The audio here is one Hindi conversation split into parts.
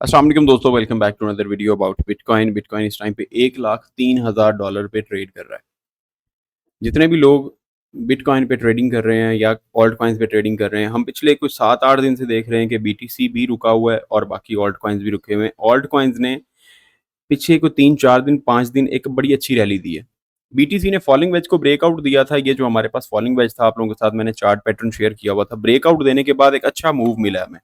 अस्सलाम वालेकुम दोस्तों, welcome back to another video about bitcoin. Bitcoin इस टाइम पे $1,03,000 पे ट्रेड कर रहा है। जितने भी लोग बिटकॉइन पे ट्रेडिंग कर रहे हैं या ऑल्ट कॉइन्स पे ट्रेडिंग कर रहे हैं, हम पिछले कुछ 7-8 दिन से देख रहे हैं कि बीटीसी भी रुका हुआ है और बाकी ऑल्ट कॉइन्स भी रुके हुए हैं। ऑल्ट कॉइन्स ने पीछे को 3-4 दिन 5 दिन एक बड़ी अच्छी रैली दी है। बीटीसी ने फॉलिंग वेज को ब्रेकआउट दिया था। ये जो हमारे पास फॉलिंग वेज था, आप लोगों के साथ मैंने चार्ट पैटर्न शेयर किया हुआ था। ब्रेकआउट देने के बाद एक अच्छा मूव मिला हमें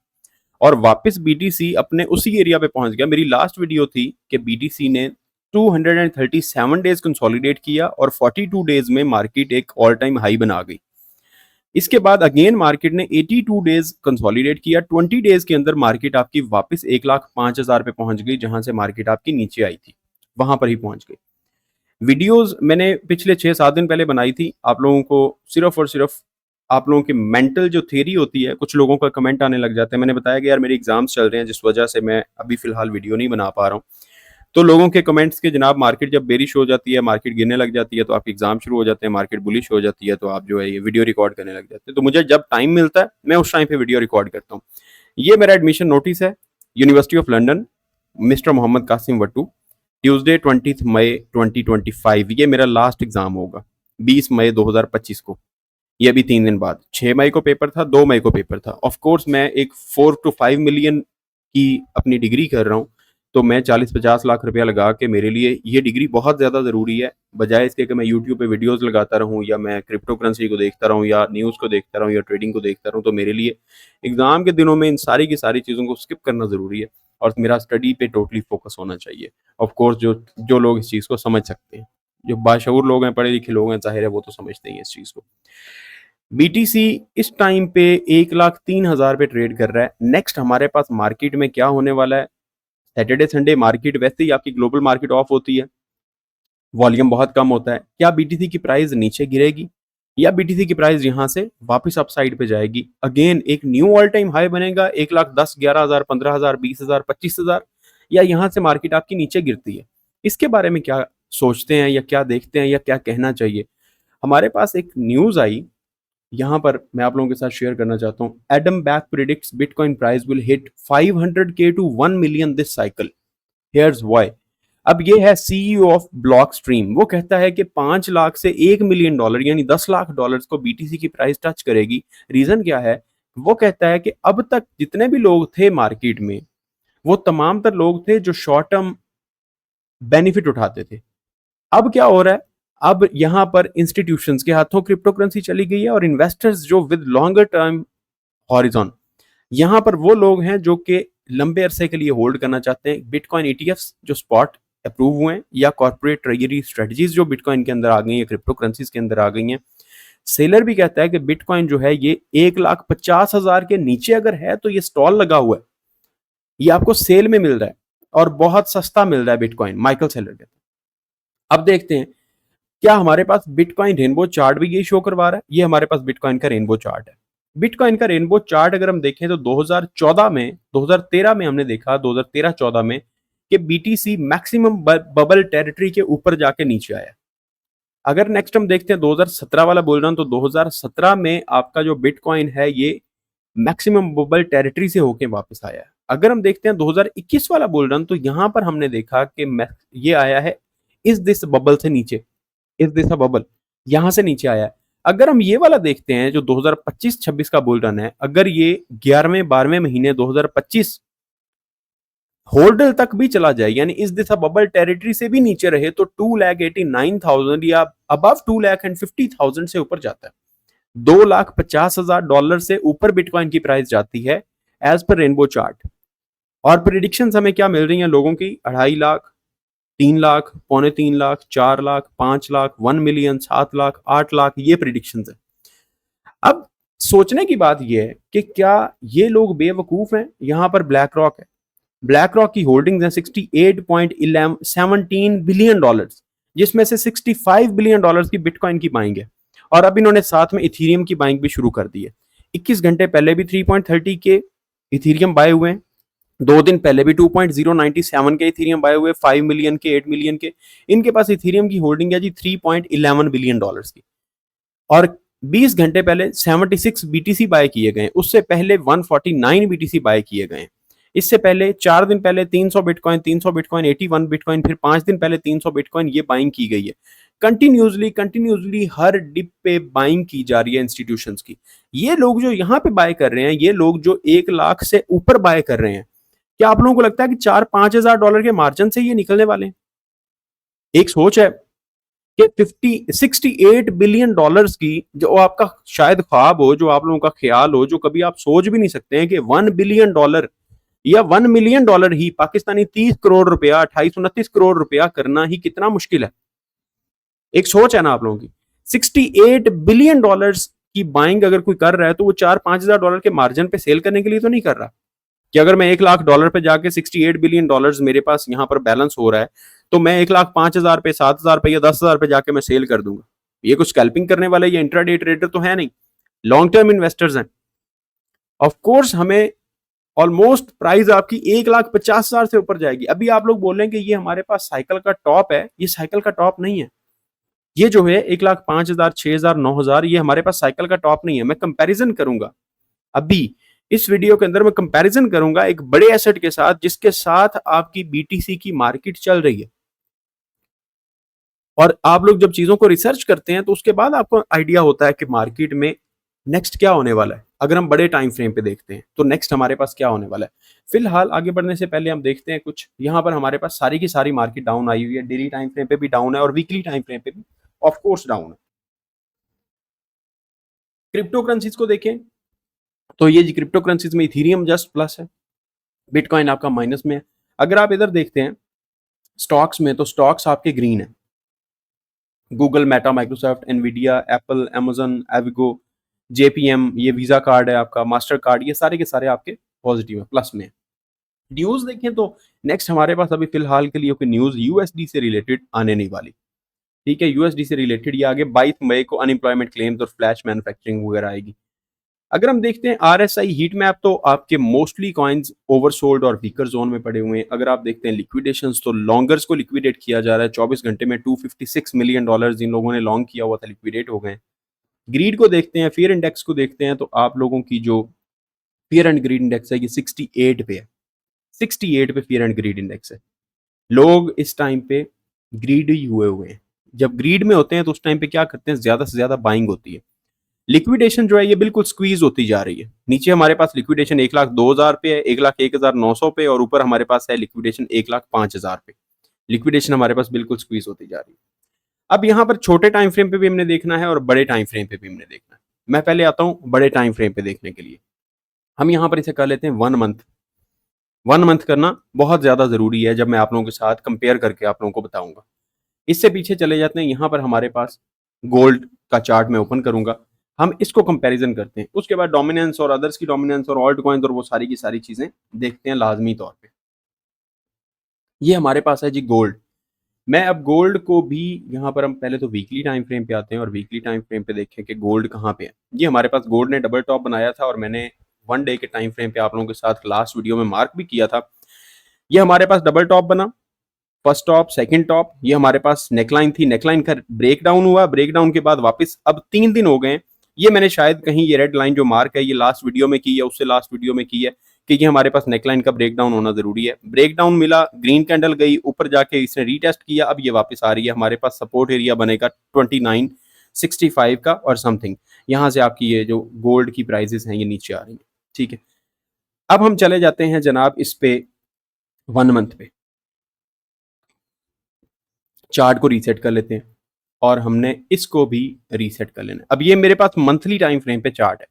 और वापस बीटीसी अपने उसी एरिया पे पहुंच गया। मेरी लास्ट वीडियो थी कि बीटीसी ने 237 डेज कंसोलिडेट किया और 42 डेज में मार्केट एक ऑल टाइम हाई बना गई। इसके बाद अगेन मार्केट ने 82 डेज कंसोलिडेट किया। 20 डेज के अंदर मार्केट आपकी वापस 1,05,000 पे पहुंच गई, जहां से मार्केट आपकी नीचे आई थी, वहां पर ही पहुंच गई। वीडियोस मैंने पिछले 6-7 दिन पहले बनाई थी आप लोगों को, सिर्फ और सिर्फ आप लोगों की मेंटल जो थ्योरी होती है। कुछ लोगों का कमेंट आने लग जाते हैं, मैंने बताया कि यार मेरे एग्जाम्स चल रहे हैं जिस वजह से मैं अभी फिलहाल वीडियो नहीं बना पा रहा हूँ। तो लोगों के कमेंट्स के जनाब, मार्केट जब बेरिश हो जाती है, मार्केट गिरने लग जाती है तो आपके एग्जाम शुरू हो जाते हैं, मार्केट बुलिश हो जाती है तो आप जो है ये वीडियो रिकॉर्ड करने लग जाते हैं। तो मुझे जब टाइम मिलता है मैं उस टाइम पे वीडियो रिकॉर्ड करता हूँ। ये मेरा एडमिशन नोटिस है, university of London, mister Mohammad Qasim Wattoo, Tuesday 20 मई 2025। ये मेरा लास्ट एग्जाम होगा 20 मई 2025 को। ये अभी 3 दिन बाद 6 मई को पेपर था, 2 मई को पेपर था। ऑफ कोर्स मैं एक 4 to 5 मिलियन की अपनी डिग्री कर रहा हूँ, तो मैं 40-50 लाख रुपया लगा के, मेरे लिए ये डिग्री बहुत ज़्यादा ज़रूरी है, बजाय इसके कि मैं यूट्यूब पे वीडियोस लगाता रहूँ या मैं क्रिप्टो करेंसी को देखता रहूँ या न्यूज़ को देखता रहूँ या ट्रेडिंग को देखता रहूँ। तो मेरे लिए एग्ज़ाम के दिनों में इन सारी की सारी चीज़ों को स्किप करना ज़रूरी है और मेरा स्टडी पे टोटली फोकस होना चाहिए। ऑफ कोर्स जो जो लोग इस चीज़ को समझ सकते हैं, जो बाशऊर लोग हैं, पढ़े लिखे लोग हैं, ज़ाहिर है वो तो समझते ही हैं इस चीज़ को। बीटीसी इस टाइम पे 1,03,000 पे ट्रेड कर रहा है। नेक्स्ट हमारे पास मार्केट में क्या होने वाला है? सैटरडे संडे मार्केट वैसे ही आपकी ग्लोबल मार्केट ऑफ होती है, वॉल्यूम बहुत कम होता है। क्या बीटीसी की प्राइस नीचे गिरेगी या बीटीसी की प्राइस यहां से वापस अपसाइड पे जाएगी? अगेन एक न्यू ऑल टाइम हाई बनेगा 1,10,000, 11,000, 15,000, 20,000, 25,000, या यहां से मार्केट आपकी नीचे गिरती है? इसके बारे में क्या सोचते हैं या क्या देखते हैं या क्या कहना चाहिए? हमारे पास एक न्यूज आई, यहाँ पर मैं आप लोगों के साथ शेयर करना चाहता हूँ। Adam Back predicts bitcoin price will hit 500K to 1 million this cycle, here's why. अब ये है सीईओ ऑफ ब्लॉक स्ट्रीम, वो कहता है कि 5 लाख से 1 मिलियन डॉलर यानी 10 लाख डॉलर को बीटीसी की प्राइस टच करेगी। रीजन क्या है? वो कहता है कि अब तक जितने भी लोग थे मार्केट में, वो तमाम तर लोग थे जो शॉर्ट टर्म बेनिफिट उठाते थे। अब क्या हो रहा है? अब यहां पर इंस्टीट्यूशंस के हाथों क्रिप्टो करेंसी चली गई है और इन्वेस्टर्स जो विद लॉन्गर टर्म हॉरिजॉन, यहां पर वो लोग हैं जो कि लंबे अरसे के लिए होल्ड करना चाहते हैं बिटकॉइन ईटीएफ्स जो स्पॉट अप्रूव हुए हैं या कॉर्पोरेट ट्रेजरी स्ट्रेटजीज जो बिटकॉइन के अंदर आ गई हैं, क्रिप्टो करेंसीज के अंदर आ गई हैं। सेलर भी कहता है कि बिटकॉइन जो है ये 1,50,000 के नीचे अगर है तो ये स्टॉल लगा हुआ है, ये आपको सेल में मिल रहा है और बहुत सस्ता मिल रहा है बिटकॉइन, माइकल सेलर कहता है। अब देखते हैं क्या हमारे पास बिटकॉइन रेनबो चार्ट भी यही शो करवा रहा है। ये हमारे पास बिटकॉइन का रेनबो चार्ट है। बिटकॉइन का रेनबो चार्ट अगर हम देखें तो 2014 में, 2013 में हमने देखा, 2013-14 में कि बीटीसी मैक्सिमम बबल टेरिटरी के ऊपर जाके नीचे आया। अगर नेक्स्ट हम देखते हैं 2017 वाला बोल रहा हूं, तो 2017 में आपका जो बिटकॉइन है ये मैक्सिमम बबल टेरिटरी से होके वापस आया है। अगर हम देखते हैं 2021 वाला बोल रहा हूं, तो यहां पर हमने देखा कि ये आया है इस दिस बबल से नीचे, इस दिशा बबल यहां से नीचे आया है। अगर हम ये वाला देखते हैं जो 2025-26 का बुल रन है, अगर ये 11वें-12वें महीने 2025 होल्डर तक भी चला जाए, यानी इस दिशा बबल टेरिटरी से भी नीचे रहे, तो 2,89,000 या अबव 2,50,000 से ऊपर जाता है। $2,50,000 से ऊपर बिटकॉइन की प्राइस जाती है एज पर रेनबो चार्ट। और प्रिडिक्शन हमें क्या मिल रही हैं लोगों की? 2.5 लाख, 3 लाख, 3.25 लाख, 4 लाख, 5 लाख, 1 मिलियन, 7 लाख, 8 लाख, ये प्रिडिक्शंस है। अब सोचने की बात यह है कि क्या ये लोग बेवकूफ हैं? यहां पर ब्लैक रॉक है, ब्लैक रॉक की होल्डिंग्स हैं $68.17 बिलियन, जिसमें से $65 बिलियन की बिटकॉइन की बाइंग है। और अब इन्होंने साथ में इथीरियम की बाइंग भी शुरू कर दी है। 21 घंटे पहले भी 3.30 के इथीरियम बाय हुए हैं, 2 दिन पहले भी 2.097 के इथीरियम बाय हुए, 5 मिलियन के, 8 मिलियन के। इनके पास इथीरियम की होल्डिंग है जी $3.11 बिलियन की। और 20 घंटे पहले 76 बीटीसी बाय किए गए, उससे पहले 149 बीटीसी बाय किए गए। इससे पहले 4 दिन पहले 300 बिटकॉइन, 300 बिटकॉइन, 81 बिटकॉइन, फिर 5 दिन पहले 300 बिटकॉइन ये बाइंग की गई है। कंटिन्यूसली हर डिप पे बाइंग की जा रही है इंस्टीट्यूशंस की। ये लोग जो यहाँ पे बाय कर रहे हैं, ये लोग जो 1 लाख से ऊपर बाय कर रहे हैं, क्या आप लोगों को लगता है कि 4-5 हजार डॉलर के मार्जिन से ये निकलने वाले हैं? एक सोच है कि 68 बिलियन डॉलर्स की, जो आपका शायद ख्वाब हो, जो आप लोगों का ख्याल हो, जो कभी आप सोच भी नहीं सकते हैं कि 1 बिलियन डॉलर या 1 मिलियन डॉलर ही पाकिस्तानी 30 करोड़ रुपया, 28-29 करोड़ रुपया करना ही कितना मुश्किल है। एक सोच है ना आप लोगों की। 68 बिलियन डॉलर्स की बाइंग अगर कोई कर रहा है तो वो 4-5 हजार डॉलर के मार्जिन पे सेल करने के लिए तो नहीं कर रहा। कि अगर मैं 1 लाख डॉलर पे जाके 68 बिलियन डॉलर्स मेरे पास यहां पर बैलेंस हो रहा है, तो मैं 1 लाख 5 हजार पे, 7 हजार पे या 10 हजार पे जाके मैं सेल कर दूंगा। ये कुछ स्कैल्पिंग करने वाले या इंट्राडे ट्रेडर तो है नहीं, लॉन्ग टर्म इन्वेस्टर्स हैं। ऑफ कोर्स हमें ऑलमोस्ट प्राइस आपकी 1,50,000 से ऊपर जाएगी। अभी आप लोग बोल रहे हैं कि ये हमारे पास साइकिल का टॉप है, ये साइकिल का टॉप नहीं है। ये जो है 1,05,000, 6,000, 9,000, ये हमारे पास साइकिल का टॉप नहीं है। मैं कंपैरिजन करूंगा अभी इस वीडियो के अंदर, मैं कंपैरिजन करूंगा एक बड़े एसेट के साथ जिसके साथ आपकी बीटीसी की मार्केट चल रही है। और आप लोग जब चीजों को रिसर्च करते हैं तो उसके बाद आपको आइडिया होता है कि मार्केट में नेक्स्ट क्या होने वाला है। अगर हम बड़े टाइम फ्रेम पे देखते हैं तो नेक्स्ट हमारे पास क्या होने वाला है। फिलहाल आगे बढ़ने से पहले हम देखते हैं कुछ, यहाँ पर हमारे पास सारी की सारी मार्केट डाउन आई हुई है। डेली टाइम फ्रेम पे भी डाउन है और वीकली टाइम फ्रेम पे भी ऑफ कोर्स डाउन है। क्रिप्टो करेंसीज को देखें तो ये जी क्रिप्टो करेंसीज में इथीरियम जस्ट प्लस है, बिटकॉइन आपका माइनस में है। अगर आप इधर देखते हैं स्टॉक्स में, तो स्टॉक्स आपके ग्रीन है। Google, Meta, Microsoft, Nvidia, Apple, Amazon, Avago, JPM, ये वीजा कार्ड है आपका, मास्टर कार्ड, ये सारे के सारे आपके पॉजिटिव है, प्लस में। न्यूज देखें तो नेक्स्ट हमारे पास अभी फिलहाल के लिए कोई न्यूज यूएसडी से रिलेटेड आने नहीं वाली। ठीक है, यूएसडी से रिलेटेड ये आगे 22 मई को अनएम्प्लॉयमेंट क्लेम्स और फ्लैश मैन्युफैक्चरिंग वगैरह आएगी। अगर हम देखते हैं आरएसआई हीट मैप, तो आपके मोस्टली कॉइन्स ओवरसोल्ड और वीकर जोन में पड़े हुए हैं। अगर आप देखते हैं लिक्विडेशंस, तो लॉन्गर्स को लिक्विडेट किया जा रहा है 24 घंटे में। 256 मिलियन डॉलर जिन लोगों ने लॉन्ग किया हुआ था लिक्विडेट हो गए। ग्रीड को देखते हैं, फियर इंडेक्स को देखते हैं, तो आप लोगों की जो फियर एंड ग्रीड इंडेक्स है ये 68 पे है। 68 पे फियर एंड ग्रीड इंडेक्स है। लोग इस टाइम पे ग्रीड ही हुए हैं। जब ग्रीड में होते हैं तो उस टाइम पे क्या करते हैं, ज्यादा से ज्यादा बाइंग होती है। लिक्विडेशन जो है ये बिल्कुल स्क्वीज होती जा रही है। नीचे हमारे पास लिक्विडेशन 1,02,000 पे है, 1,01,900 पे, और ऊपर हमारे पास है लिक्विडेशन 1,05,000 पे। लिक्विडेशन हमारे पास बिल्कुल स्क्वीज होती जा रही है। अब यहाँ पर छोटे टाइम फ्रेम पे भी हमने देखना है और बड़े टाइम फ्रेम पे भी हमने देखना है। मैं पहले आता हूँ बड़े टाइम फ्रेम पे देखने के लिए। हम यहाँ पर इसे कर लेते हैं 1 मंथ। 1 मंथ करना बहुत ज्यादा जरूरी है, जब मैं आप लोगों के साथ कंपेयर करके आप लोगों को बताऊंगा। इससे पीछे चले जाते हैं, यहाँ पर हमारे पास गोल्ड का चार्ट मैं ओपन करूंगा। हम इसको कंपैरिजन करते हैं, उसके बाद डोमिनेंस और अदर्स की डोमिनेंस और ऑल्ट कॉइन्स और वो सारी की सारी चीजें देखते हैं लाजमी तौर पे। ये हमारे पास है जी गोल्ड। मैं अब गोल्ड को भी यहाँ पर, हम पहले तो वीकली टाइम फ्रेम पे आते हैं और वीकली टाइम फ्रेम पे देखें कि गोल्ड कहाँ पे है। ये हमारे पास गोल्ड ने डबल टॉप बनाया था और मैंने 1 डे के टाइम फ्रेम पे आप लोगों के साथ लास्ट वीडियो में मार्क भी किया था। ये हमारे पास डबल टॉप बना, फर्स्ट टॉप, सेकंड टॉप, ये हमारे पास नेकलाइन थी, नेकलाइन का ब्रेक डाउन हुआ, ब्रेक डाउन के बाद वापस अब 3 दिन हो गए। ये मैंने शायद कहीं ये रेड लाइन जो मार्क है ये लास्ट वीडियो में की है, उससे लास्ट वीडियो में की है कि ये हमारे पास नेकलाइन का ब्रेक डाउन होना जरूरी है। ब्रेक डाउन मिला, ग्रीन कैंडल गई ऊपर, जाके इसने रीटेस्ट किया, अब ये वापस आ रही है। हमारे पास सपोर्ट एरिया बनेगा 2965 का और समथिंग। यहाँ से आपकी ये जो गोल्ड की प्राइजेस हैं ये नीचे आ रही है। ठीक है, अब हम चले जाते हैं जनाब इस पे 1 मंथ पे। चार्ट को रीसेट कर लेते हैं और हमने इसको भी रीसेट कर लेना है। अब ये मेरे पास मंथली टाइम फ्रेम पे चार्ट है,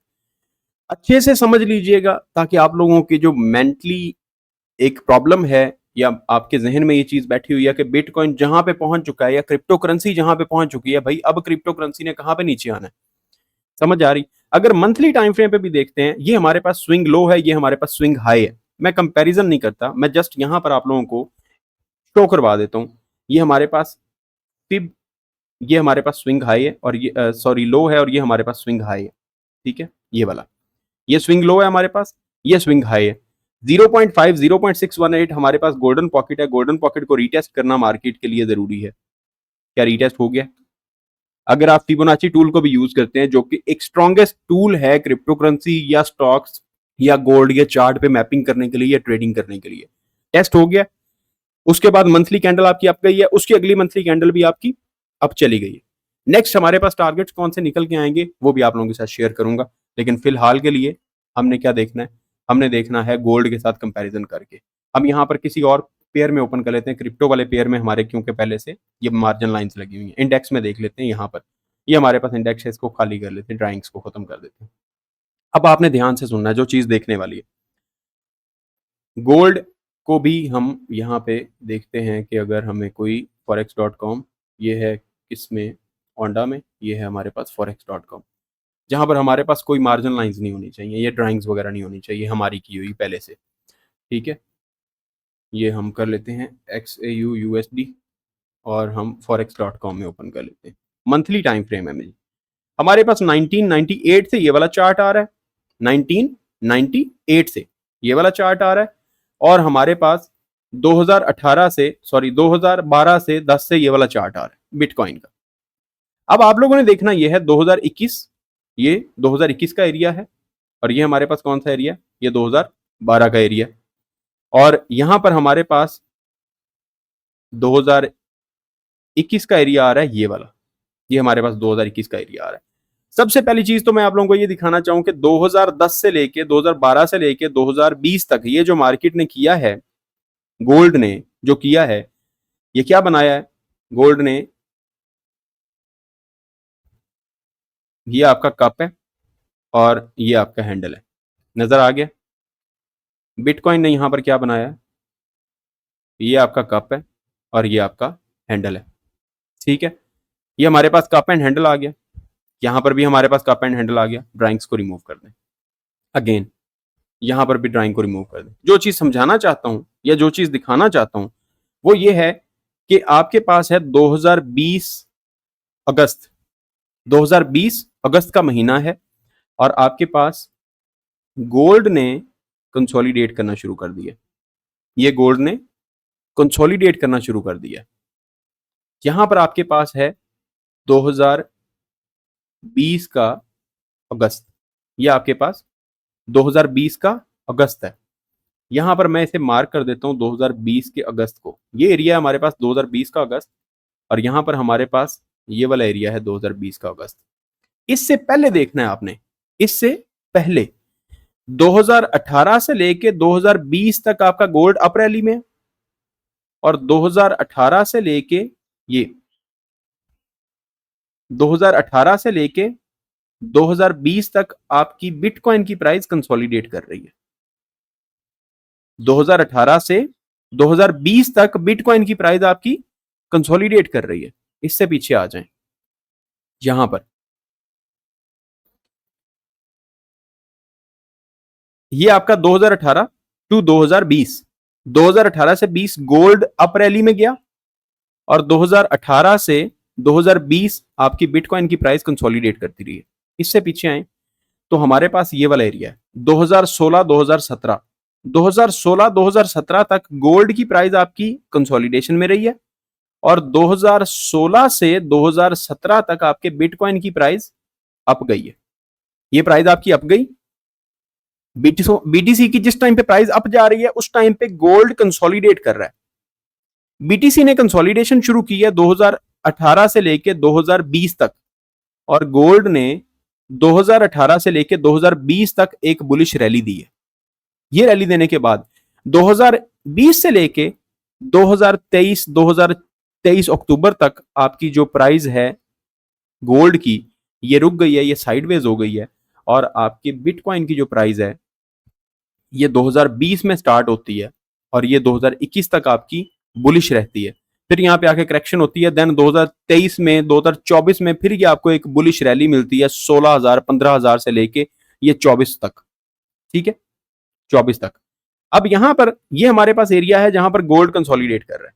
अच्छे से समझ लीजिएगा ताकि आप लोगों की जो मेंटली एक प्रॉब्लम है या आपके जहन में ये चीज बैठी हुई है कि बिटकॉइन जहां पे पहुंच चुका है या क्रिप्टो करेंसी जहां पे पहुंच चुकी है, भाई अब क्रिप्टो करेंसी ने कहां पे नीचे आना है, समझ आ रही। अगर मंथली टाइम फ्रेम पे भी देखते हैं, ये हमारे पास स्विंग लो है, ये हमारे पास स्विंग हाई है। मैं कंपैरिजन नहीं करता, मैं जस्ट यहां पर आप लोगों को शो करवा देता हूं। ये हमारे पास फिब, ये हमारे पास स्विंग हाई है और ये सॉरी लो है, और ये हमारे पास स्विंग हाई है। ठीक है, ये वाला, ये स्विंग लो है हमारे पास, ये स्विंग हाई है। 0.5 0.618 हमारे पास गोल्डन पॉकेट है। गोल्डन पॉकेट को रीटेस्ट करना मार्केट के लिए जरूरी है। क्या रीटेस्ट हो गया? अगर आप फिबोनाची टूल को भी यूज करते हैं, जो कि एक स्ट्रॉन्गेस्ट टूल है क्रिप्टो करेंसी या स्टॉक्स या गोल्ड या चार्ट पे मैपिंग करने के लिए या ट्रेडिंग करने के लिए। टेस्ट हो गया, उसके बाद मंथली कैंडल आपकी अप गई है, उसकी अगली मंथली कैंडल भी आपकी अप चली गई है। नेक्स्ट हमारे पास टारगेट्स कौन से निकल के आएंगे वो भी आप लोगों के साथ शेयर करूंगा, लेकिन फिलहाल के लिए हमने क्या देखना है, हमने देखना है गोल्ड के साथ कंपैरिजन करके। हम यहाँ पर किसी और पेयर में ओपन कर लेते हैं, क्रिप्टो वाले पेयर में हमारे क्योंकि पहले से ये मार्जिन लाइंस लगी हुई हैं। इंडेक्स में देख लेते हैं, यहाँ पर ये हमारे पास इंडेक्स है, इसको खाली कर लेते हैं, ड्राइंग्स को खत्म कर देते हैं। अब आपने ध्यान से सुनना है जो चीज देखने वाली है। गोल्ड को भी हम यहाँ पे देखते हैं कि अगर हमें कोई forex.com, ये है किसमें, ओंडा में, ये है हमारे पास forex.com, जहाँ पर हमारे पास कोई मार्जिन लाइंस नहीं होनी चाहिए, ये ड्राइंग्स वगैरह नहीं होनी चाहिए हमारी की हुई पहले से, ठीक है। ये हम कर लेते हैं XAU USD और हम forex.com में ओपन कर लेते हैं। मंथली टाइम फ्रेम है मेरी, हमारे पास 1998 से ये वाला चार्ट आ रहा है, 1998 से ये वाला चार्ट आ रहा है, और हमारे पास 2012 से 10 से ये वाला चार्ट आ रहा है बिटकॉइन का। अब आप लोगों ने देखना ये है 2021, ये 2021 का एरिया है, और ये हमारे पास कौन सा एरिया, ये 2012 का एरिया, और यहां पर हमारे पास 2021 का एरिया आ रहा है, ये वाला, ये हमारे पास 2021 का एरिया आ रहा है। सबसे पहली चीज तो मैं आप लोगों को ये दिखाना चाहूं कि 2010 से लेके 2012 से लेके 2020 तक ये जो मार्केट ने किया है, गोल्ड ने जो किया है, ये क्या बनाया है गोल्ड ने, ये आपका कप है और ये आपका हैंडल है, नजर आ गया। बिटकॉइन ने यहां पर क्या बनाया है, ये आपका कप है और ये आपका हैंडल है, ठीक है। ये हमारे पास कप एंड हैंडल आ गया, यहां पर भी हमारे पास कप एंड हैंडल आ गया। ड्राइंग्स को रिमूव कर दें, अगेन यहां पर भी ड्राइंग को रिमूव कर दें। जो चीज समझाना चाहता हूं या जो चीज दिखाना चाहता हूं वो ये है कि आपके पास है 2020 अगस्त, 2020 अगस्त का महीना है, और आपके पास गोल्ड ने कंसोलिडेट करना शुरू कर दिया, ये गोल्ड ने कंसोलिडेट करना शुरू कर दिया। यहां पर आपके पास है 2020 का अगस्त, ये आपके पास 2020 का अगस्त है। यहां पर मैं इसे मार्क कर देता हूं 2020 के अगस्त को, ये एरिया है हमारे पास 2020 का अगस्त, और यहां पर हमारे पास ये वाला एरिया है 2020 का अगस्त। इससे पहले देखना है आपने, इससे पहले 2018 से लेके 2020 तक आपका गोल्ड अप रैली में, और 2018 से लेके ये 2018 से लेके 2020 तक आपकी बिटकॉइन की प्राइस कंसोलिडेट कर रही है। 2018 से 2020 तक बिटकॉइन की प्राइस आपकी कंसोलिडेट कर रही है। इससे पीछे आ जाएं, यहां पर ये आपका 2018 टू 2020, 2018 से 20 गोल्ड अप रैली में गया, और 2018 से 2020 आपकी बिटकॉइन की प्राइस कंसोलिडेट करती रही है। इससे पीछे आए तो हमारे पास ये वाला एरिया है 2016 2017, 2016 2017 तक गोल्ड की प्राइस आपकी कंसोलिडेशन में रही है, और 2016 से 2017 तक आपके बिटकॉइन की प्राइस अप गई है। ये प्राइस आपकी अप गई, बीटीसी की जिस टाइम पे प्राइस अप जा रही है उस टाइम पे गोल्ड कंसोलिडेट कर रहा है। बीटीसी ने कंसोलिडेशन शुरू की है 2018 से लेके 2020 तक, और गोल्ड ने 2018 से लेके 2020 तक एक बुलिश रैली दी है। ये रैली देने के बाद 2020 से लेके 2023 अक्टूबर तक आपकी जो प्राइस है गोल्ड की, ये रुक गई है, ये साइडवेज हो गई है, और आपकी बिटकॉइन की जो प्राइस है ये 2020 में स्टार्ट होती है और ये 2021 तक आपकी बुलिश रहती है। फिर यहाँ पे आके करेक्शन होती है, देन 2023 में 2024 में फिर ये आपको एक बुलिश रैली मिलती है 16,000 15,000 से लेके ये 24 तक, ठीक है, 24 तक। अब यहां पर ये हमारे पास एरिया है जहां पर गोल्ड कंसोलिडेट कर रहा है।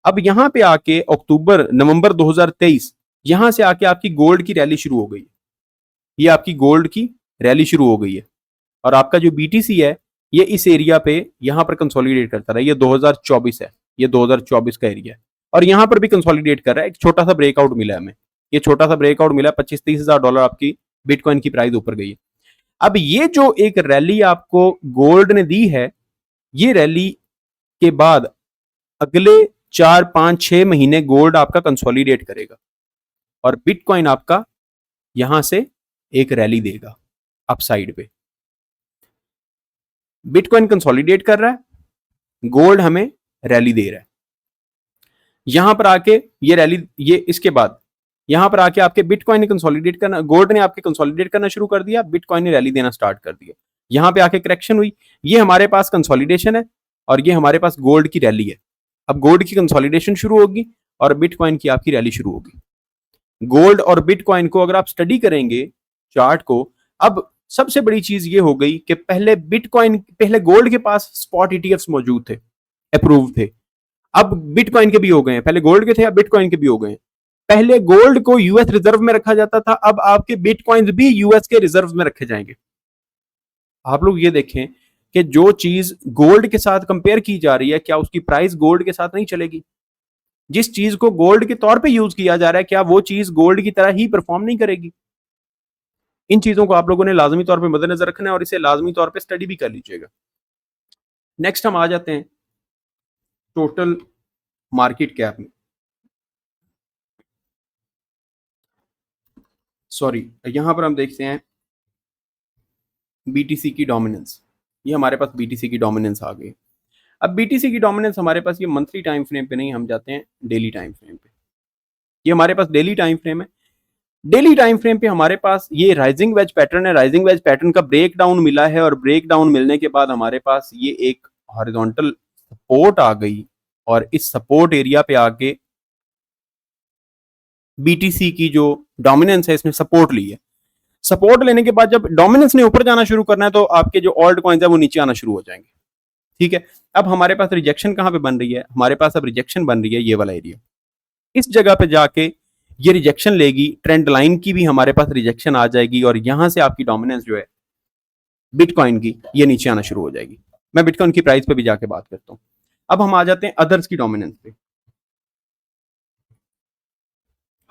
अब यहां पे आके अक्टूबर नवंबर 2023 यहां से आके आपकी गोल्ड की रैली शुरू हो गई है, ये आपकी गोल्ड की रैली शुरू हो गई है, और आपका जो बीटीसी है ये इस एरिया पे यहां पर कंसोलिडेट करता रहा। ये 2024 है, ये 2024 का एरिया है, और यहां पर भी कंसोलिडेट कर रहा है। एक छोटा सा ब्रेकआउट मिला है हमें, ये छोटा सा ब्रेकआउट मिला, $25-30 हजार आपकी बिटकॉइन की प्राइस ऊपर गई है। अब ये जो एक रैली आपको गोल्ड ने दी है, ये रैली के बाद अगले 4 5 6 महीने गोल्ड आपका कंसोलिडेट करेगा और बिटकॉइन आपका यहां से एक रैली देगा अपसाइड पे। बिटकॉइन कंसोलिडेट कर रहा है, गोल्ड हमें रैली दे रहा है। यहां पर आके ये रैली, ये इसके बाद यहां पर आके आपके बिटकॉइन ने कंसोलिडेट करना, गोल्ड ने आपके कंसोलिडेट करना शुरू कर दिया, बिटकॉइन ने रैली देना स्टार्ट कर दिया। यहां पे आके करेक्शन हुई, ये हमारे पास कंसोलिडेशन है और ये हमारे पास गोल्ड की रैली है। अब गोल्ड की कंसोलिडेशन शुरू होगी और बिटकॉइन की आपकी रैली शुरू होगी। गोल्ड और बिटकॉइन को अगर आप स्टडी करेंगे चार्ट को, अब सबसे बड़ी चीज ये हो गई कि पहले गोल्ड के पास स्पॉट ईटीएफ्स मौजूद थे, अप्रूव थे। अब बिटकॉइन के भी हो गए हैं, पहले गोल्ड के थे, अब बिटकॉइन के भी हो गए हैं। पहले गोल्ड को यूएस रिजर्व में रखा जाता था, अब आपके बिटकॉइंस भी यूएस के रिजर्व में रखे जाएंगे। आप लोग ये देखें कि जो चीज गोल्ड के साथ कंपेयर की जा रही है, क्या उसकी प्राइस गोल्ड के साथ नहीं चलेगी? जिस चीज को गोल्ड के तौर पे यूज किया जा रहा है, क्या वो चीज गोल्ड की तरह ही परफॉर्म नहीं करेगी? इन चीजों को आप लोगों ने लाजमी तौर पे मद्देनजर रखना है और इसे लाजमी तौर पे स्टडी भी कर लीजिएगा। नेक्स्ट हम आ जाते हैं टोटल मार्केट कैप में। सॉरी, यहां पर हम देखते हैं बीटीसी की डोमिनेंस। ये हमारे पास बीटीसी की डोमिनेंस आ गई। अब बीटीसी की डोमिनेंस हमारे पास ये मंथली टाइम फ्रेम पे नहीं, हम जाते हैं डेली टाइम फ्रेम पे। ये हमारे पास डेली टाइम फ्रेम है। डेली टाइम फ्रेम पे हमारे पास ये राइजिंग वेज पैटर्न है। राइजिंग वेज पैटर्न का ब्रेक डाउन मिला है और ब्रेक डाउन मिलने के बाद हमारे पास ये एक हॉरिजॉन्टल सपोर्ट आ गई और इस सपोर्ट एरिया पे आके बीटीसी की जो डोमिनेंस है इसने सपोर्ट ली है। सपोर्ट लेने के बाद जब डोमिनेंस ने ऊपर जाना शुरू करना है तो आपके जो ऑल्ट कॉइन्स है वो नीचे आना शुरू हो जाएंगे। ठीक है, अब हमारे पास रिजेक्शन कहां पे बन रही है? हमारे पास अब रिजेक्शन बन रही है ये वाला एरिया। इस जगह पे जाके ये रिजेक्शन लेगी, ट्रेंड लाइन की भी हमारे पास रिजेक्शन आ जाएगी और यहां से आपकी डोमिनेंस जो है बिटकॉइन की ये नीचे आना शुरू हो जाएगी। मैं बिटकॉइन की प्राइस पे भी जाके बात करता हूं। अब हम आ जाते हैं अदर्स की डोमिनेंस पे।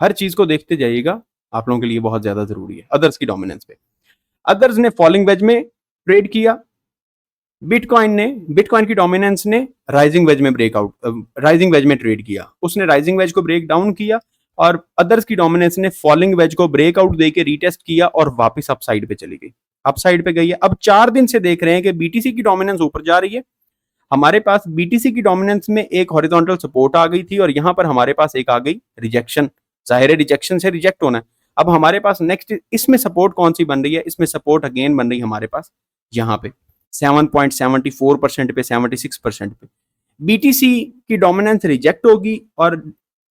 हर चीज को देखते जाइएगा, आप लोगों के लिए बहुत ज्यादा जरूरी है। अदर्स की डोमिनेंस पे अदर्स ने फॉलिंग वेज में ट्रेड किया, बिटकॉइन की डोमिनेंस ने राइजिंग वेज में राइजिंग वेज में ट्रेड किया। उसने राइजिंग वेज को ब्रेक डाउन किया और अदर्स की डोमिनेंस ने फॉलिंग वेज को ब्रेकआउट देके रीटेस्ट किया और वापस अपसाइड पे चली गई, अपसाइड पे गई है। अब 4 दिन से देख रहे हैं कि बीटीसी की डोमिनेंस ऊपर जा रही है। हमारे पास बीटीसी की डोमिनेंस में एक हॉरिजॉन्टल सपोर्ट आ गई थी और यहां पर हमारे पास एक आ गई रिजेक्शन। जाहिर है रिजेक्शन से रिजेक्ट होना है। अब हमारे पास नेक्स्ट इसमें सपोर्ट कौन सी बन रही है? इसमें सपोर्ट अगेन बन रही है हमारे पास यहां पे 7.74% पे, 76% पे। बीटीसी की डोमिनेंस रिजेक्ट होगी और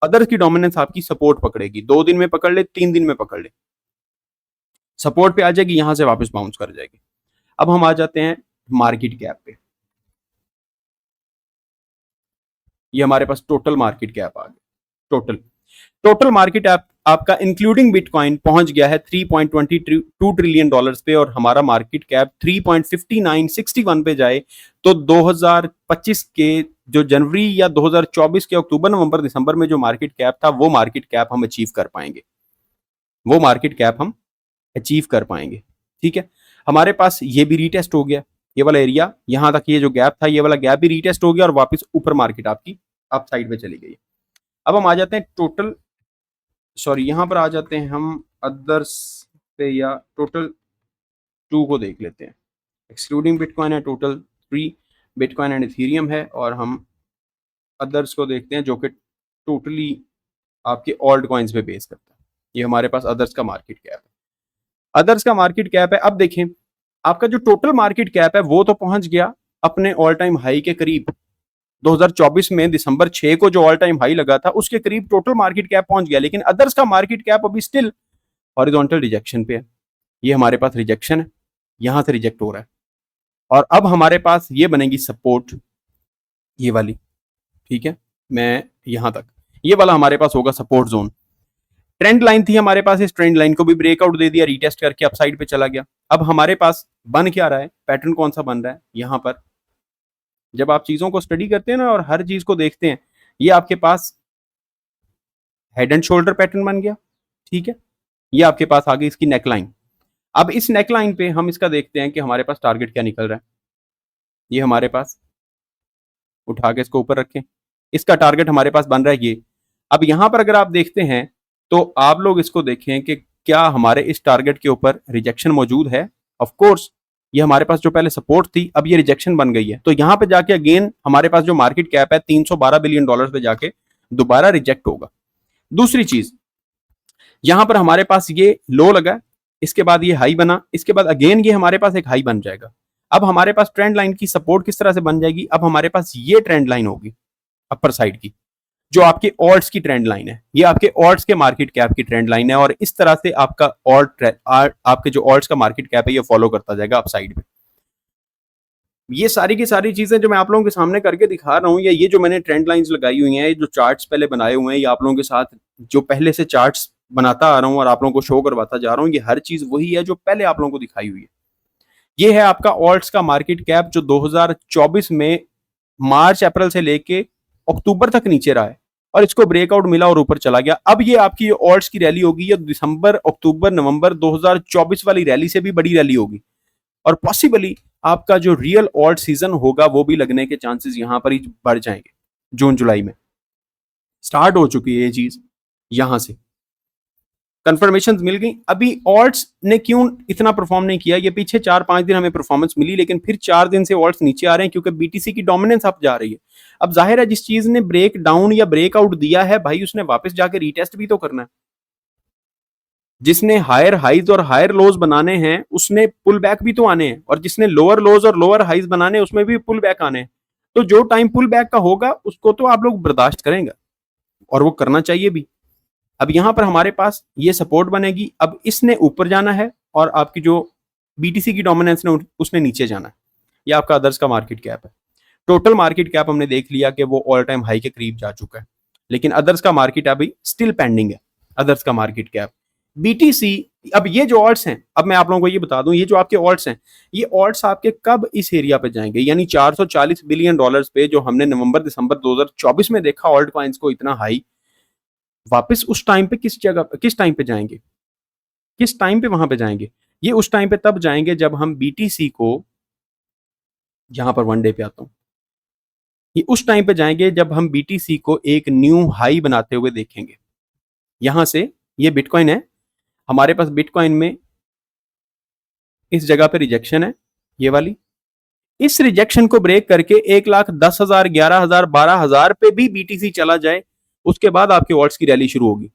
अदर्स की डोमिनेंस आपकी सपोर्ट पकड़ेगी। 2 दिन में पकड़ ले, 3 दिन में पकड़ ले, सपोर्ट पे आ जाएगी, यहां से वापस बाउंस कर जाएगी। अब हम आ जाते हैं मार्केट कैप पे। ये हमारे पास टोटल मार्केट कैप आ गया। टोटल मार्केट कैप आपका इंक्लूडिंग बिटकॉइन पहुंच गया है 3.22 ट्रिलियन डॉलर्स पे और हमारा मार्केट कैप 3.5961 पे जाए तो 2025 के जो जनवरी या 2024 के अक्टूबर नवंबर दिसंबर में जो मार्केट कैप था वो मार्केट कैप हम अचीव कर पाएंगे, वो मार्केट कैप हम अचीव कर पाएंगे। ठीक है, हमारे पास ये भी रीटेस्ट हो गया, ये वाला एरिया यहां तक ये जो गैप था ये वाला गैप भी रीटेस्ट हो गया और वापस ऊपर मार्केट आपकी अप साइड पे चली गई। अब हम आ जाते हैं टोटल, सॉरी यहां पर आ जाते हैं हम अदर्स पे या टोटल 2 को देख लेते हैं। एक्सक्लूडिंग बिटकॉइन है टोटल 3, बिटकॉइन एंड इथेरियम है और हम अदर्स को देखते हैं जो कि टोटली आपके ऑल्ट कॉइन्स पे बेस करता है। ये हमारे पास अदर्स का मार्केट कैप है। अदर्स का मार्केट कैप है। अब देखें आपका जो टोटल मार्केट कैप है वो तो पहुंच गया अपने ऑल टाइम हाई के करीब। 2024 में दिसंबर 6 को जो ऑल टाइम हाई लगा था उसके करीब टोटल मार्केट कैप पहुंच गया, लेकिन अदर्स का मार्केट कैप अभी स्टिल हॉरिजॉन्टल रिजेक्शन पे है। ये हमारे पास रिजेक्शन है, यहां से रिजेक्ट हो रहा है और अब हमारे पास ये बनेगी सपोर्ट, ये वाली। ठीक है, मैं यहां तक, ये वाला हमारे पास होगा सपोर्ट जोन। ट्रेंड लाइन थी हमारे पास, इस ट्रेंड लाइन को भी ब्रेकआउट दे दिया, रीटेस्ट करके अपसाइड पे चला गया। अब हमारे पास बन क्या रहा है, पैटर्न कौन सा बन रहा है? यहां पर जब आप चीजों को स्टडी करते हैं ना और हर चीज को देखते हैं, ये आपके पास हेड एंड शोल्डर पैटर्न बन गया। ठीक है, ये आपके पास आ गई इसकी नेकलाइन। अब इस नेक लाइन पे हम इसका देखते हैं कि हमारे पास टारगेट क्या निकल रहा है। ये हमारे पास, उठा के इसको ऊपर रखें, इसका टारगेट हमारे पास बन रहा है ये। अब यहां पर अगर आप देखते हैं तो आप लोग इसको देखें कि क्या हमारे इस टारगेट के ऊपर रिजेक्शन मौजूद है। ऑफ कोर्स ये हमारे पास जो पहले सपोर्ट थी, अब ये रिजेक्शन बन गई है, तो यहां पे जाके अगेन हमारे पास जो मार्केट कैप है 312 बिलियन डॉलर पे जाके दोबारा रिजेक्ट होगा। दूसरी चीज, यहां पर हमारे पास ये लो लगा, इसके बाद ये हाई बना, इसके बाद अगेन ये हमारे पास एक हाई बन जाएगा। अब हमारे पास ट्रेंड लाइन की सपोर्ट किस तरह से बन जाएगी, अब हमारे पास ये ट्रेंड लाइन होगी अपर साइड की, जो आपके ऑल्ट्स की ट्रेंड लाइन है, ये आपके ऑल्ट्स के मार्केट कैप की ट्रेंड लाइन है, और इस तरह से आपका आपके जो ऑल्ट्स का मार्केट कैप है ये फॉलो करता जाएगा अप साइड में। ये सारी की सारी चीजें जो मैं आप लोगों के सामने करके दिखा रहा हूँ, या ये जो मैंने ट्रेंड लाइंस लगाई हुई हैं, जो चार्ट्स पहले बनाए हुए हैं, ये आप लोगों के साथ जो पहले से चार्ट्स बनाता आ रहा हूँ और आप लोगों को शो करवाता जा रहा हूँ, ये हर चीज वही है जो पहले आप लोगों को दिखाई हुई है। ये है आपका ऑल्ट्स का मार्केट कैप जो 2024 में मार्च अप्रैल से लेके अक्टूबर तक नीचे रहा है, और इसको ब्रेकआउट मिला और ऊपर चला गया। अब ये आपकी ऑल्ट्स की रैली होगी, ये दिसंबर अक्टूबर नवंबर 2024 वाली रैली से भी बड़ी रैली होगी, और पॉसिबली आपका जो रियल ऑल्ट सीजन होगा वो भी लगने के चांसेस यहां पर ही बढ़ जाएंगे। जून जुलाई में स्टार्ट हो चुकी है ये चीज, यहां से कंफर्मेशन मिल गई। अभी ऑल्ट्स ने क्यों इतना परफॉर्म नहीं किया, ये पीछे 4-5 दिन हमें परफॉर्मेंस मिली, लेकिन फिर 4 दिन से ऑल्ट्स नीचे आ रहे हैं क्योंकि बीटीसी की डोमिनेंस अप जा रही है। अब जाहिर है जिस चीज ने ब्रेक डाउन या ब्रेकआउट दिया है भाई, उसने वापस जाके रीटेस्ट भी तो करना है। जिसने हायर हाइज और हायर लोज बनाने हैं उसने पुल बैक भी तो आने हैं, और जिसने लोअर लोज और लोअर हाइज बनाने उसमें भी पुल बैक आने हैं। तो जो टाइम पुल बैक का होगा उसको तो आप लोग बर्दाश्त करेंगे, और वो करना चाहिए भी। अब यहां पर हमारे पास ये सपोर्ट बनेगी, अब इसने ऊपर जाना है, और आपकी जो बीटीसी की डोमिनेंस ने उसने नीचे जाना है। ये आपका अदर्स का मार्केट कैप है। टोटल मार्केट कैप हमने देख लिया कि वो ऑल टाइम हाई के करीब जा चुका है, लेकिन अदर्स का मार्केट अभी स्टिल पेंडिंग है। अदर्स का मार्केट कैप बीटीसी, अब ये जो ऑल्ट्स हैं, अब मैं आप लोगों को ये बता दूं, ये जो आपके ऑल्ट्स हैं, ये ऑल्ट्स आपके कब इस एरिया पे जाएंगे, यानी 440 बिलियन डॉलर्स पे जो हमने नवंबर दिसंबर 2024 में देखा ऑल्ट कॉइन्स को इतना हाई, वापस उस टाइम पे किस जगह, किस टाइम पे जाएंगे, किस टाइम पे वहां पे जाएंगे? ये उस टाइम पे तब जाएंगे जब हम बीटीसी को, यहां पर वन डे पे आता हूं, ये उस टाइम पे जाएंगे जब हम बीटीसी को एक न्यू हाई बनाते हुए देखेंगे। यहां से ये बिटकॉइन है, हमारे पास बिटकॉइन में इस जगह पे रिजेक्शन है, ये वाली, इस रिजेक्शन को ब्रेक करके 1,10,000 11,000 12,000 पे भी बीटीसी चला जाए, उसके बाद आपके ऑल्ट्स की रैली शुरू होगी।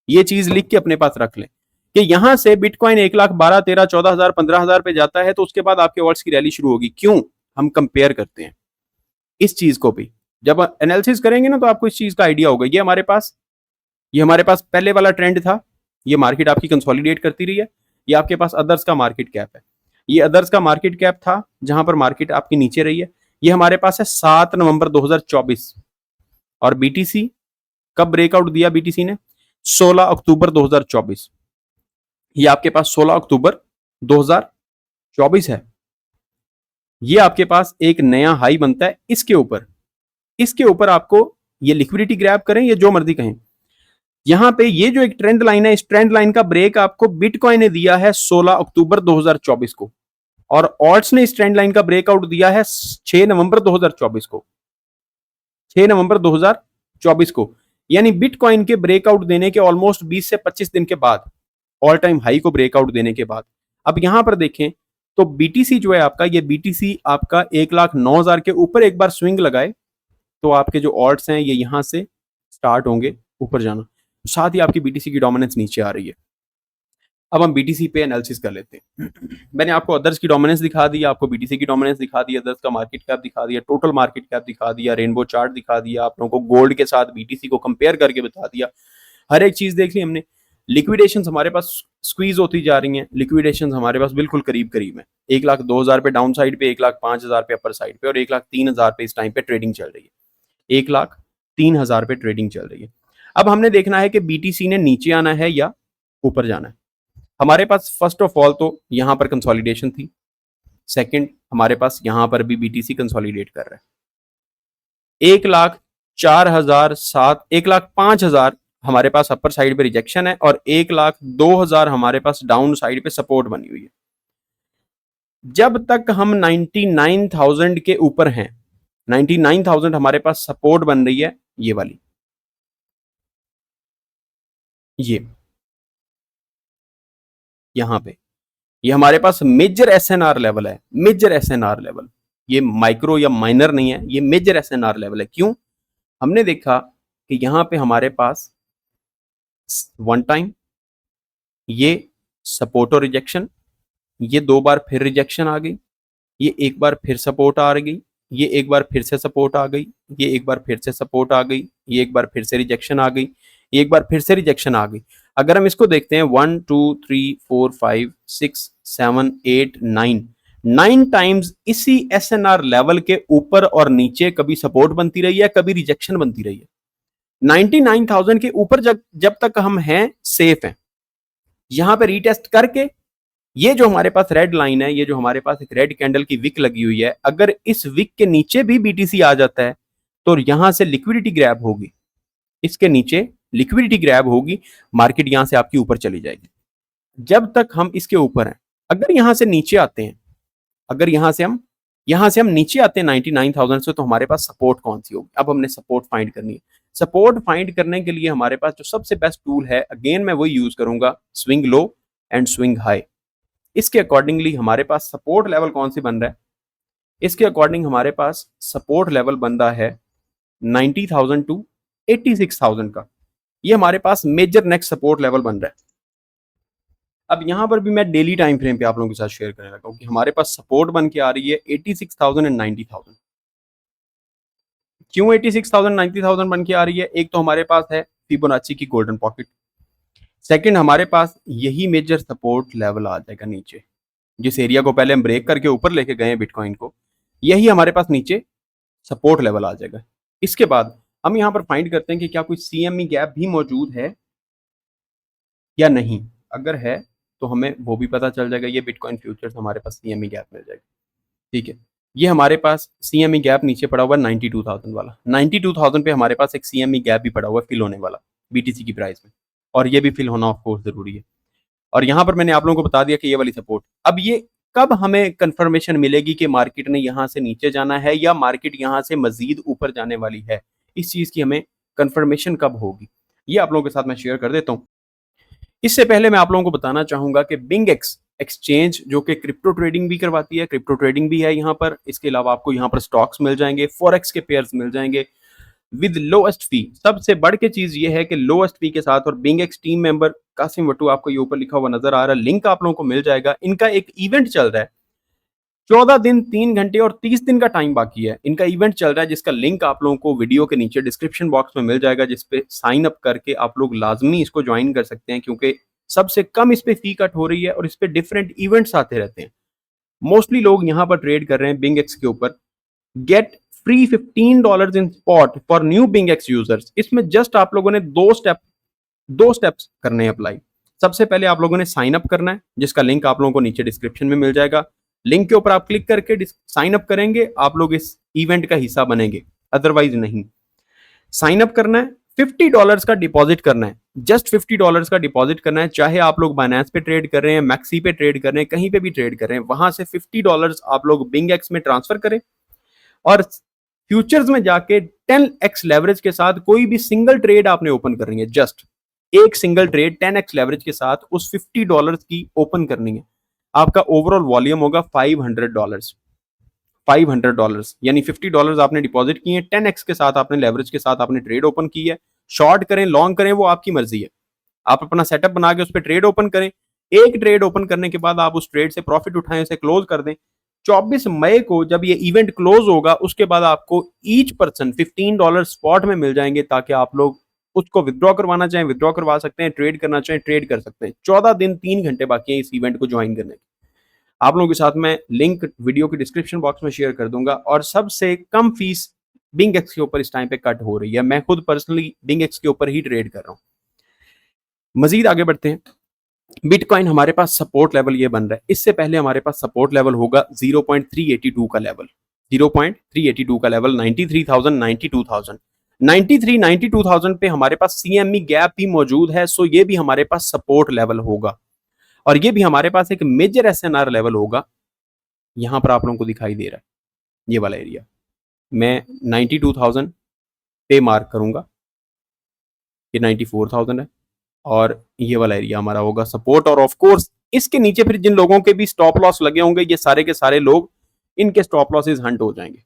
ये चीज लिख के अपने पास रख लें कि यहां से बिटकॉइन 1,12,000 13,000 14,000 15,000 पे जाता है तो उसके बाद आपके ऑल्ट्स की रैली शुरू होगी। क्यों? हम कंपेयर करते हैं इस चीज को भी, जब एनालिसिस करेंगे ना तो आपको इस चीज का आइडिया होगा। ये हमारे पास पहले वाला ट्रेंड था, ये मार्केट आपकी कंसोलिडेट करती रही है। ये आपके पास अदर्स का मार्केट कैप है, ये अदर्स का मार्केट कैप था जहां पर मार्केट आपकी नीचे रही है। ये हमारे पास है 7 नवंबर 2024, और बीटीसी कब ब्रेकआउट दिया बीटीसी ने? 16 अक्टूबर 2024। ये आपके पास 16 अक्टूबर 2024 है। ये आपके पास एक नया हाई बनता है इसके ऊपर आपको ये लिक्विडिटी ग्रैब करें या जो मर्जी कहें, यहां पे ये जो एक ट्रेंड लाइन है, इस ट्रेंड लाइन का ब्रेक आपको बिटकॉइन ने दिया है 16 अक्टूबर 2024 को, और ऑल्ट्स ने इस ट्रेंड लाइन का ब्रेकआउट दिया है 6 नवंबर 2024 को, 6 नवंबर 2024 को। यानी बिटकॉइन के ब्रेकआउट देने के ऑलमोस्ट 20 से 25 दिन के बाद, ऑल टाइम हाई को ब्रेकआउट देने के बाद, अब यहां पर देखें तो बीटीसी जो है आपका, ये बीटीसी आपका 1,09,000 के ऊपर एक बार स्विंग लगाए तो आपके जो ऑल्ट्स हैं ये यहां से स्टार्ट होंगे ऊपर जाना, साथ ही आपकी बीटीसी की डोमिनेंस नीचे आ रही है। अब हम बीटीसी पे एनालिसिस कर लेते हैं। मैंने आपको अदर्स की डोमिनेंस दिखा दी, आपको बीटीसी की डोमिनेंस दिखा दी, अदर्स का मार्केट कैप दिखा दिया, टोटल मार्केट कैप दिखा दिया, रेनबो चार्ट दिखा दिया, आप लोगों को गोल्ड के साथ बीटीसी को कंपेयर करके बता दिया, हर एक चीज देख ली हमने। लिक्विडेशन हमारे पास स्क्वीज होती जा रही हैं, लिक्विडेशन हमारे पास बिल्कुल करीब करीब है, 1,02,000 पे डाउन साइड पे, 1,05,000 पे अपर साइड पे, और 1,03,000 पे इस टाइम पे ट्रेडिंग चल रही है, 1,03,000 पे ट्रेडिंग चल रही है। अब हमने देखना है कि बीटीसी ने नीचे आना है या ऊपर जाना है। हमारे पास फर्स्ट ऑफ ऑल तो यहां पर कंसोलिडेशन थी, सेकंड हमारे पास यहां पर भी बीटीसी कंसोलिडेट कर रहा है। 1,04,007 1,05,000 हमारे पास अपर साइड पे रिजेक्शन है और 1,02,000 हमारे पास डाउन साइड पे सपोर्ट बनी हुई है। जब तक हम 99,000 के ऊपर हैं, 99,000 हमारे पास सपोर्ट बन रही है, ये वाली, ये यहां पे, ये हमारे पास मेजर एसएनआर लेवल है, मेजर एसएनआर लेवल। ये माइक्रो या माइनर नहीं है, ये मेजर एसएनआर लेवल है। क्यों? हमने देखा कि यहां पे हमारे पास वन टाइम ये सपोर्ट और रिजेक्शन, ये 2 बार फिर रिजेक्शन आ गई, ये एक बार फिर सपोर्ट आ गई, ये एक बार फिर से सपोर्ट आ गई, ये एक बार फिर से सपोर्ट आ गई, ये एक बार फिर से रिजेक्शन आ गई, ये एक बार फिर से रिजेक्शन आ गई। अगर हम इसको देखते हैं 1 2 3 4 5 6 7 8 9, 9 टाइम्स इसी एसएनआर लेवल के ऊपर और नीचे कभी सपोर्ट बनती रही है, कभी रिजेक्शन बनती रही है। 99,000 के ऊपर जब तक हम हैं, सेफ हैं। यहां पे रीटेस्ट करके ये जो हमारे पास रेड लाइन है, ये जो हमारे पास एक रेड कैंडल की विक लगी हुई है, अगर इस विक के नीचे भी बीटीसी आ जाता है तो यहां से लिक्विडिटी ग्रैब होगी, इसके नीचे लिक्विडिटी ग्रैब होगी, मार्केट यहां से आपकी ऊपर चली जाएगी। जब तक हम इसके ऊपर हैं, अगर यहां से नीचे आते हैं, अगर यहां से हम नीचे आते हैं 99,000 से, तो हमारे पास सपोर्ट कौन सी होगी? अब हमने सपोर्ट फाइंड करनी है। सपोर्ट फाइंड करने के लिए हमारे पास जो सबसे बेस्ट टूल है, अगेन मैं वही यूज करूंगा, swing low and swing high. इसके अकॉर्डिंगली हमारे पास सपोर्ट लेवल कौन सी बन रहा है? इसके अकॉर्डिंग हमारे पास सपोर्ट लेवल बन रहा है 90,000 टू 86,000 का। ये हमारे पास मेजर नेक्स्ट सपोर्ट लेवल बन रहा है। अब यहां पर भी मैं डेली टाइम फ्रेम पे आप लोगों के साथ शेयर करने लगा हूं कि हमारे पास सपोर्ट बन के आ रही है 86,000 एंड 90,000। क्यों 86,000 90,000 बन के आ रही है? एक तो हमारे पास है फिबोनाची की गोल्डन पॉकेट, सेकंड हमारे पास यही मेजर सपोर्ट लेवल आ जाएगा नीचे, जिस एरिया को पहले हम ब्रेक करके ऊपर लेके गए हैं बिटकॉइन को, यही हमारे पास नीचे सपोर्ट लेवल आ जाएगा। इसके बाद हम यहां पर फाइंड करते हैं कि क्या कोई सीएमई गैप भी मौजूद है या नहीं। अगर है तो हमें वो भी पता चल जाएगा। ये बिटकॉइन फ्यूचर्स हमारे पास सीएमई गैप मिल जाएगा, ठीक है। ये हमारे पास सीएमई गैप नीचे पड़ा हुआ 92,000 वाला, 92,000 पे हमारे पास एक सीएमई गैप भी पड़ा हुआ फिल होने वाला बीटीसी की प्राइस में, और ये भी फिल होना ऑफ कोर्स जरूरी है। और यहां पर मैंने आप लोगों को बता दिया कि ये वाली सपोर्ट, अब ये कब हमें कंफर्मेशन मिलेगी कि मार्केट ने यहां से नीचे जाना है या मार्केट यहां से मजीद ऊपर जाने वाली है, इस चीज की हमें कंफर्मेशन कब होगी, ये आप लोगों के साथ मैं शेयर कर देता हूं। इससे पहले मैं आप लोगों को बताना चाहूंगा कि बिंगएक्स एक्सचेंज जो कि क्रिप्टो ट्रेडिंग भी करवाती है, क्रिप्टो ट्रेडिंग भी है यहाँ पर, इसके अलावा आपको यहाँ पर स्टॉक्स मिल जाएंगे, फॉरेक्स के पेयर्स मिल जाएंगे विद लोएस्ट फी। सबसे बढ़ के चीज ये है कि लोएस्ट फी के साथ, और बिंगएक्स टीम मेंबर कासिम वट्टू आपको ये ऊपर लिखा हुआ नजर आ रहा है, लिंक आप लोगों को मिल जाएगा। इनका एक इवेंट चल रहा है, 14 दिन 3 घंटे और 30 दिन का टाइम बाकी है, इनका इवेंट चल रहा है, जिसका लिंक आप लोगों को वीडियो के नीचे डिस्क्रिप्शन बॉक्स में मिल जाएगा, जिसपे साइन अप करके आप लोग लाजमी इसको ज्वाइन कर सकते हैं, क्योंकि सबसे कम इस पे फी कट हो रही है और इस पे डिफरेंट इवेंट्स आते रहते हैं। मोस्टली लोग यहाँ पर ट्रेड कर रहे हैं बिंगएक्स के ऊपर। Get free $15 in spot for new BingX users. इसमें जस्ट आप लोगों ने दो स्टेप्स करने हैं अप्लाई। सबसे पहले आप लोगों ने साइन अप करना है, जिसका लिंक आप लोगों को नीचे डिस्क्रिप्शन में मिल जाएगा। लिंक के ऊपर आप क्लिक करके साइन अप करेंगे, आप लोग इस इवेंट का हिस्सा बनेंगे, अदरवाइज नहीं। साइन अप करना है, $50 का डिपॉजिट करना है, जस्ट $50 का डिपॉजिट करना है। चाहे आप लोग बाइनेंस पे ट्रेड कर रहे हैं, मैक्सी पे ट्रेड कर रहे हैं, कहीं पे भी ट्रेड कर रहे हैं, वहां से $50 आप लोग बिंगएक्स में ट्रांसफर करें और फ्यूचर्स में जाके 10x लेवरेज के साथ कोई भी सिंगल ट्रेड आपने ओपन करनी है, जस्ट एक सिंगल ट्रेड 10x लेवरेज के साथ उस $50 की ओपन करनी है। आपका ओवरऑल वॉल्यूम होगा $500, $500 यानी $50 आपने डिपॉजिट किए, 10x के साथ आपने लेवरेज के साथ आपने ट्रेड ओपन की है। शॉर्ट करें लॉन्ग करें वो आपकी मर्जी है, आप अपना सेटअप बना के उस पर ट्रेड ओपन करें। एक ट्रेड ओपन करने के बाद आप उस ट्रेड से प्रॉफिट उठाएं, उसे क्लोज कर दें। 24 मई को जब ये इवेंट क्लोज होगा, उसके बाद आपको ईच पर्सन $15 स्पॉट में मिल जाएंगे, ताकि आप लोग उसको विथड्रॉ करवाना चाहें विथड्रॉ करवा सकते हैं, ट्रेड करना चाहें ट्रेड कर सकते हैं। 14 दिन 3 घंटे बाकी है इस इवेंट को ज्वाइन करने के। आप लोगों के साथ मैं लिंक वीडियो के डिस्क्रिप्शन बॉक्स में शेयर कर दूंगा। और सबसे कम फीस बिंगएक्स के ऊपर इस टाइम पे कट हो रही है। मैं खुद पर्सनली बिंगएक्स के ऊपर ही ट्रेड कर रहा हूं। मजीद आगे बढ़ते हैं। बिटकॉइन हमारे पास सपोर्ट लेवल ये बन रहा है, इससे पहले हमारे पास सपोर्ट लेवल होगा 0.382 का लेवल, 0.382 का लेवल, 93,000 92,000। 93 92,000 पे हमारे पास CME गैप भी मौजूद है, सो ये भी हमारे पास सपोर्ट लेवल होगा और ये भी हमारे पास एक मेजर SNR लेवल होगा। यहां पर आप लोगों को दिखाई दे रहा है ये वाला एरिया, मैं 92,000 पे मार्क करूंगा, ये 94,000 है और ये वाला एरिया हमारा होगा सपोर्ट। और ऑफ कोर्स इसके नीचे फिर जिन लोगों के भी स्टॉप लॉस लगे होंगे, ये सारे के सारे लोग इनके स्टॉप लॉसेस हंट हो जाएंगे,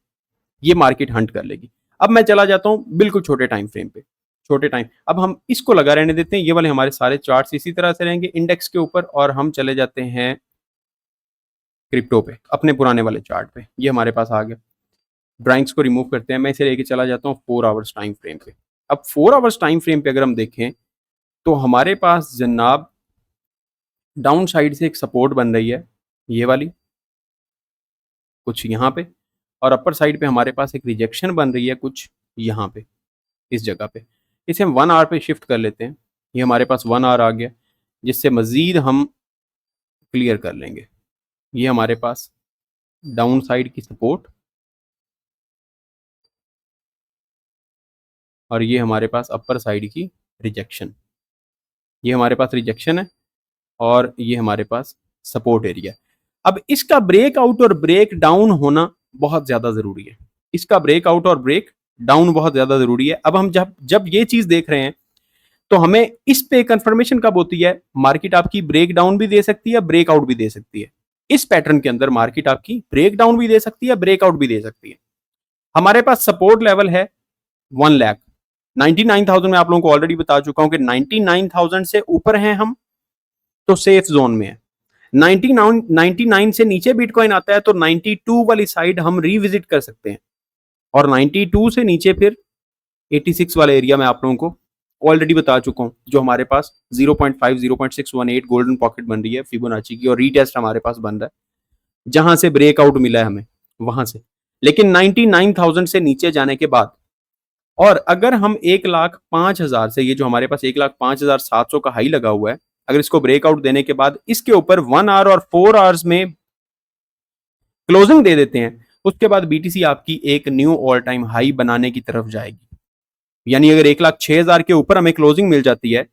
ये मार्केट हंट कर लेगी। अब मैं चला जाता हूं बिल्कुल छोटे टाइम फ्रेम पे, छोटे टाइम, अब हम इसको लगा रहने देते हैं। ये वाले हमारे सारे चार्ट्स इसी तरह से रहेंगे इंडेक्स के ऊपर और हम चले जाते हैं क्रिप्टो पे, अपने पुराने वाले चार्ट पे। ये हमारे पास आ गया, ड्राइंग्स को रिमूव करते हैं, मैं इसे लेके चला जाता हूँ 4 आवर्स टाइम फ्रेम पे। अब 4 आवर्स टाइम फ्रेम पे अगर हम देखें तो हमारे पास जनाब डाउन साइड से एक सपोर्ट बन रही है ये वाली कुछ यहाँ पे, और अपर साइड पे हमारे पास एक रिजेक्शन बन रही है कुछ यहाँ पे, इस जगह पे। इसे हम 1 आवर पे शिफ्ट कर लेते हैं, ये हमारे पास 1 आवर आ गया, जिससे मज़ीद हम क्लियर कर लेंगे। ये हमारे पास डाउन साइड की सपोर्ट और ये हमारे पास अपर साइड की रिजेक्शन, ये हमारे पास रिजेक्शन है और ये हमारे पास सपोर्ट एरिया। अब इसका ब्रेकआउट और ब्रेक डाउन होना बहुत ज़्यादा ज़रूरी है, इसका ब्रेकआउट और ब्रेक डाउन बहुत ज़्यादा ज़रूरी है। अब हम जब जब ये चीज़ देख रहे हैं तो हमें इस पे कंफर्मेशन कब होती है, मार्केट आपकी ब्रेक डाउन भी दे सकती है, ब्रेकआउट भी दे सकती है। इस पैटर्न के अंदर मार्केट आपकी ब्रेक डाउन भी दे सकती है, ब्रेकआउट भी दे सकती है। हमारे पास सपोर्ट लेवल है 1 लाख, 99,000 में आप लोगों को ऑलरेडी बता चुका हूं कि 99,000 से ऊपर हैं हम तो सेफ जोन में है। 99 से नीचे बिटकॉइन आता है तो 92 वाली साइड हम रिविजिट कर सकते हैं और 92 से नीचे फिर 86 वाला एरिया में आप लोगों को ऑलरेडी बता चुका हूं, जो हमारे पास 0.5 0.618 गोल्डन पॉकेट बन रही है फिबोनाची की और रीटेस्ट हमारे पास बन रहा है, जहां से ब्रेकआउट मिला है हमें वहां से। लेकिन 99,000 से नीचे जाने के बाद और अगर हम 1,05,000 से, ये जो हमारे पास 1,05,700 का हाई लगा हुआ है, अगर इसको ब्रेकआउट देने के बाद इसके ऊपर 1 आवर और 4 आवर्स में क्लोजिंग दे देते हैं, उसके बाद बीटीसी आपकी एक न्यू ऑल टाइम हाई बनाने की तरफ जाएगी। यानी अगर 1,06,000 के ऊपर हमें क्लोजिंग मिल जाती है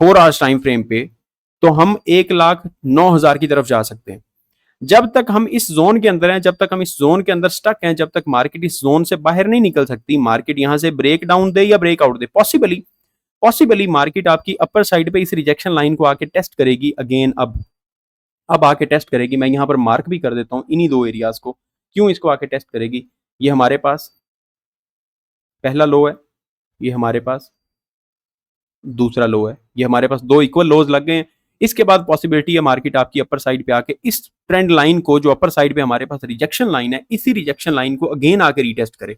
4 आवर्स टाइम फ्रेम पे तो हम 1,09,000 की तरफ जा सकते हैं। जब तक हम इस जोन के अंदर हैं, जब तक हम इस जोन के अंदर स्टक हैं, जब तक मार्केट इस जोन से बाहर नहीं निकल सकती, मार्केट यहां से ब्रेक डाउन दे या ब्रेकआउट दे, पॉसिबली मार्केट आपकी अपर साइड पे इस रिजेक्शन लाइन को आके टेस्ट करेगी अगेन। अब आके टेस्ट करेगी, मैं यहां पर मार्क भी कर देता हूं इन्हीं दो एरियाज को, क्यों इसको आके टेस्ट करेगी। ये हमारे पास पहला लो है, ये हमारे पास दूसरा लो है, ये हमारे पास दो इक्वल लोज लग गए हैं। इसके बाद पॉसिबिलिटी है मार्केट आपकी अपर साइड पे आके इस ट्रेंड लाइन को, जो अपर साइड पे हमारे पास रिजेक्शन लाइन है, इसी रिजेक्शन लाइन को अगेन आके रीटेस्ट करे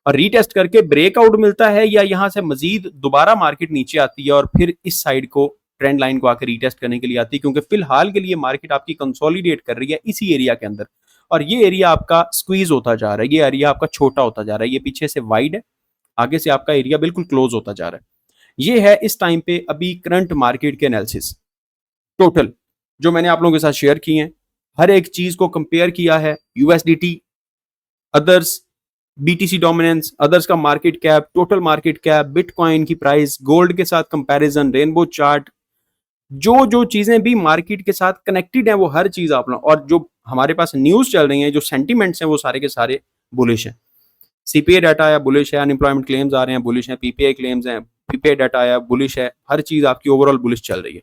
और रीटेस्ट करके ब्रेकआउट मिलता है या यहां से मजीद दोबारा मार्केट नीचे आती है और फिर इस साइड को ट्रेंड लाइन को आकर रीटेस्ट करने के लिए आती है, क्योंकि फिलहाल के लिए मार्केट आपकी कंसोलिडेट कर रही है इसी एरिया के अंदर और ये एरिया आपका स्क्वीज होता जा रहा है, ये एरिया आपका छोटा होता जा रहा है, ये पीछे से वाइड है, आगे से आपका एरिया बिल्कुल क्लोज होता जा रहा है। ये है इस टाइम पे अभी करंट मार्केट के एनालिसिस टोटल जो मैंने आप लोगों के साथ शेयर किए हैं। हर एक चीज को कंपेयर किया है, USDT, others, BTC dominance, others का market cap, total market cap, bitcoin की प्राइस, गोल्ड के साथ कंपैरिजन, रेनबो चार्ट, जो जो चीजें भी मार्केट के साथ कनेक्टेड है वो हर चीज आप लोग, और जो हमारे पास न्यूज चल रही है, जो सेंटिमेंट्स हैं वो सारे के सारे बुलिश हैं। सीपीए डाटा आया बुलिश है, अनएम्प्लॉयमेंट क्लेम्स आ रहे हैं बुलिश है, पीपीआई क्लेम्स हैं, पीपीआई डाटा आया बुलिश है, हर चीज आपकी ओवरऑल बुलिश चल रही है।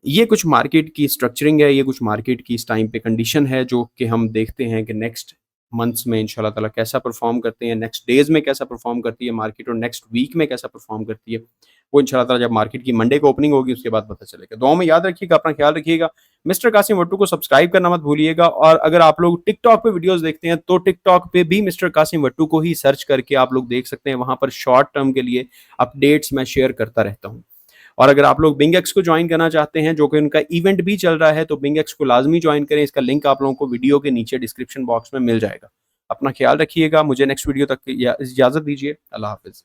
ये कुछ मार्केट की स्ट्रक्चरिंग है, ये कुछ मार्केट की इस टाइम पे कंडीशन है जो कि हम देखते हैं कि नेक्स्ट मंथ्स में इंशाल्लाह ताला कैसा परफॉर्म करते हैं, नेक्स्ट डेज में कैसा परफॉर्म करती है मार्केट और नेक्स्ट वीक में कैसा परफॉर्म करती है, वो इंशाल्लाह ताला जब मार्केट की मंडे को ओपनिंग होगी उसके बाद पता चलेगा। दुआओं में याद रखिएगा, अपना ख्याल रखिएगा। मिस्टर कासिम वट्टू को सब्सक्राइब करना मत भूलिएगा और अगर आप लोग टिकटॉक पे वीडियोस देखते हैं तो टिकटॉक पे भी मिस्टर कासिम वट्टू को ही सर्च करके आप लोग देख सकते हैं, वहां पर शॉर्ट टर्म के लिए अपडेट्स मैं शेयर करता रहता हूँ। और अगर आप लोग बिंगेक्स को ज्वाइन करना चाहते हैं, जो कि उनका इवेंट भी चल रहा है, तो बिंगेक्स को लाजमी ज्वाइन करें, इसका लिंक आप लोगों को वीडियो के नीचे डिस्क्रिप्शन बॉक्स में मिल जाएगा। अपना ख्याल रखिएगा, मुझे नेक्स्ट वीडियो तक इजाजत दीजिए, अल्लाह हाफिज।